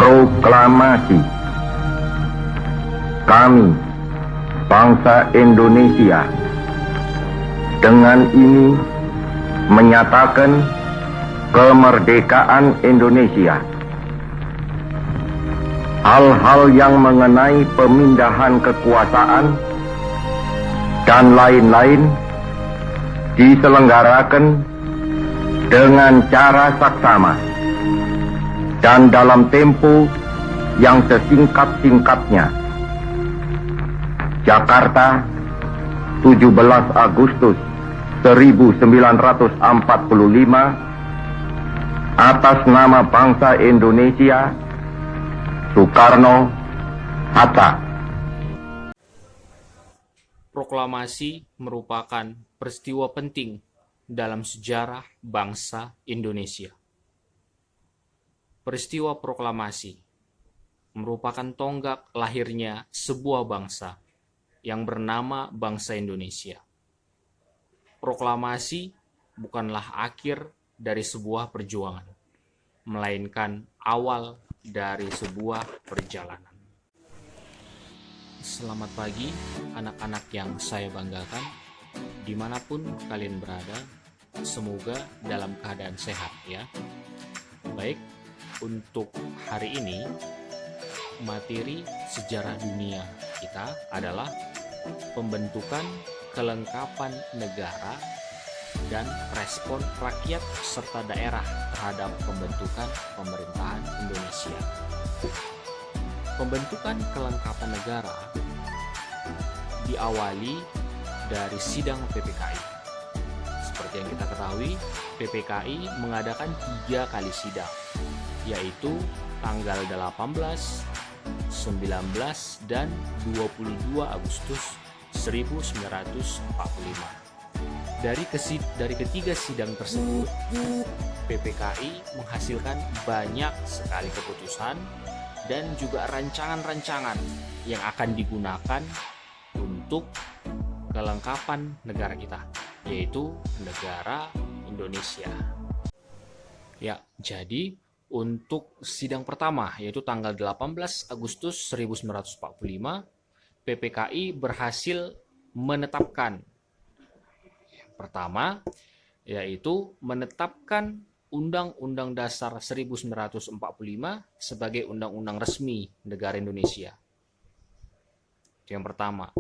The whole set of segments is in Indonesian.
Proklamasi. Kami, bangsa Indonesia, dengan ini menyatakan kemerdekaan Indonesia. Hal-hal yang mengenai pemindahan kekuasaan dan lain-lain diselenggarakan dengan cara saksama dan dalam tempo yang sesingkat-singkatnya. Jakarta, 17 Agustus 1945, atas nama bangsa Indonesia, Soekarno-Hatta. Proklamasi merupakan peristiwa penting dalam sejarah bangsa Indonesia. Peristiwa proklamasi merupakan tonggak lahirnya sebuah bangsa yang bernama bangsa Indonesia. Proklamasi bukanlah akhir dari sebuah perjuangan, melainkan awal dari sebuah perjalanan. Selamat pagi anak-anak yang saya banggakan, dimanapun kalian berada, semoga dalam keadaan sehat ya. Baik, untuk hari ini materi sejarah dunia kita adalah pembentukan kelengkapan negara dan respon rakyat serta daerah terhadap pembentukan pemerintahan Indonesia. Pembentukan kelengkapan negara diawali dari sidang PPKI. Seperti yang kita ketahui, PPKI mengadakan 3 kali sidang, yaitu tanggal 18, 19, dan 22 Agustus 1945. Dari ketiga sidang tersebut, PPKI menghasilkan banyak sekali keputusan dan juga rancangan-rancangan yang akan digunakan untuk kelengkapan negara kita, yaitu negara Indonesia. Ya, jadi untuk sidang pertama, yaitu tanggal 18 Agustus 1945, PPKI berhasil menetapkan pertama, yaitu menetapkan Undang-Undang Dasar 1945 sebagai undang-undang resmi negara Indonesia. Itu yang pertama.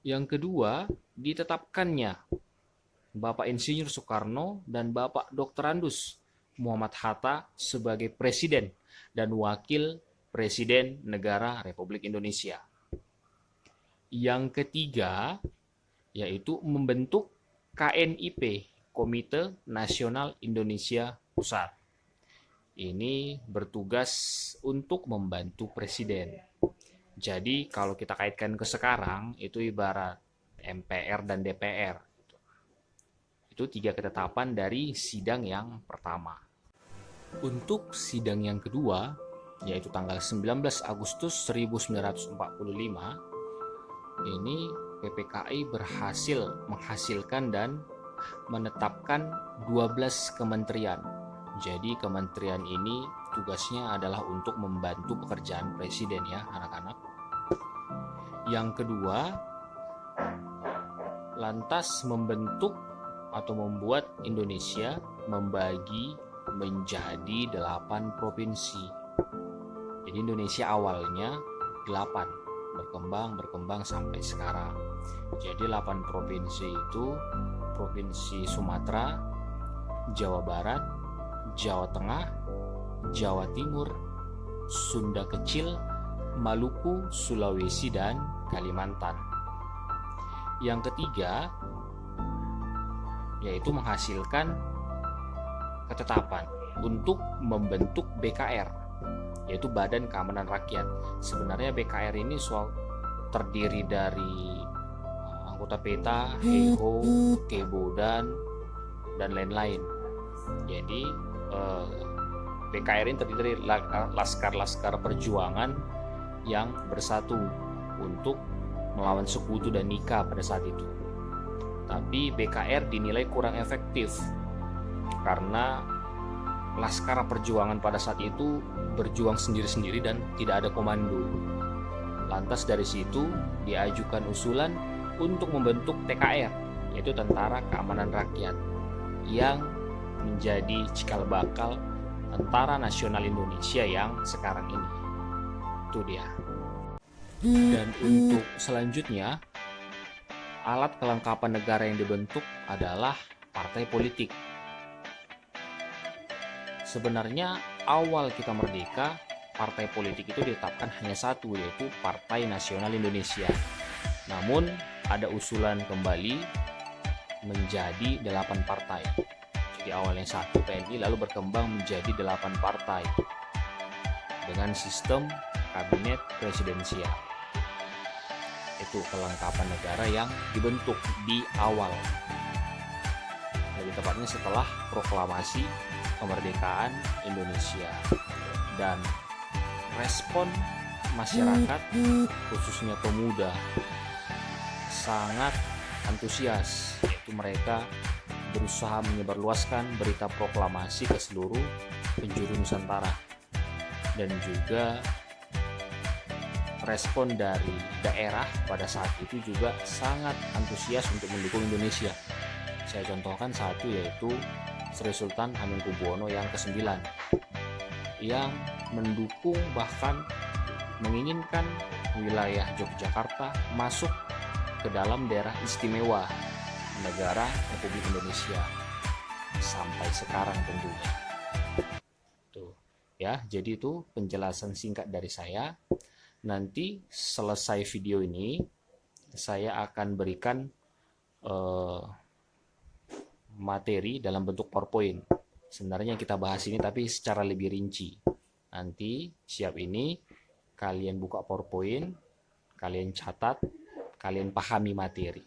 Yang kedua, ditetapkannya Bapak Insinyur Soekarno dan Bapak Dr. Andus Muhammad Hatta sebagai Presiden dan Wakil Presiden Negara Republik Indonesia. Yang ketiga, yaitu membentuk KNIP, Komite Nasional Indonesia Pusat. Ini bertugas untuk membantu Presiden. Jadi kalau kita kaitkan ke sekarang, itu ibarat MPR dan DPR. Itu 3 ketetapan dari sidang yang pertama. Untuk sidang yang kedua, yaitu tanggal 19 Agustus 1945, ini PPKI berhasil menghasilkan dan menetapkan 12 kementerian. Jadi kementerian ini tugasnya adalah untuk membantu pekerjaan presiden ya anak-anak. Yang kedua, lantas membentuk atau membuat Indonesia membagi menjadi 8 provinsi. Jadi Indonesia awalnya 8, berkembang sampai sekarang. Jadi 8 provinsi itu Provinsi Sumatera, Jawa Barat, Jawa Tengah, Jawa Timur, Sunda Kecil, Maluku, Sulawesi, dan Kalimantan. Yang ketiga, yaitu menghasilkan ketetapan untuk membentuk BKR, yaitu Badan Keamanan Rakyat. Sebenarnya BKR ini terdiri dari anggota PETA, EHO, Kebodan, dan lain-lain. Jadi BKR ini terdiri dari laskar-laskar perjuangan yang bersatu untuk melawan sekutu dan nikah pada saat itu. Tapi BKR dinilai kurang efektif karena Laskar Perjuangan pada saat itu berjuang sendiri-sendiri dan tidak ada komando. Lantas dari situ diajukan usulan untuk membentuk TKR, yaitu Tentara Keamanan Rakyat, yang menjadi cikal bakal Tentara Nasional Indonesia yang sekarang ini. Itu dia. Dan untuk selanjutnya, alat kelengkapan negara yang dibentuk adalah partai politik. Sebenarnya awal kita merdeka, partai politik itu ditetapkan hanya satu, yaitu Partai Nasional Indonesia. Namun ada usulan kembali menjadi 8 partai. Jadi awalnya 1 PNI lalu berkembang menjadi 8 partai dengan sistem kabinet presidensial. Itu kelengkapan negara yang dibentuk di awal, lebih tepatnya setelah proklamasi kemerdekaan Indonesia. Dan respon masyarakat, khususnya pemuda, sangat antusias, yaitu mereka berusaha menyebarluaskan berita proklamasi ke seluruh penjuru Nusantara. Dan juga respon dari daerah pada saat itu juga sangat antusias untuk mendukung Indonesia. Saya contohkan satu, yaitu Sri Sultan Hamengkubuwono yang ke-9, yang mendukung bahkan menginginkan wilayah Yogyakarta masuk ke dalam daerah istimewa negara Republik Indonesia sampai sekarang tentunya. Tuh, ya, jadi itu penjelasan singkat dari saya. Nanti selesai video ini saya akan berikan materi dalam bentuk PowerPoint. Sebenarnya yang kita bahas ini tapi secara lebih rinci. Nanti siap ini kalian buka PowerPoint, kalian catat, kalian pahami materi.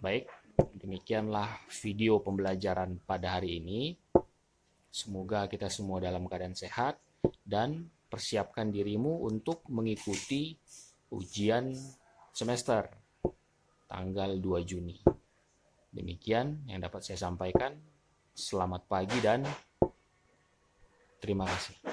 Baik, demikianlah video pembelajaran pada hari ini. Semoga kita semua dalam keadaan sehat dan persiapkan dirimu untuk mengikuti ujian semester tanggal 2 Juni. Demikian yang dapat saya sampaikan. Selamat pagi dan terima kasih.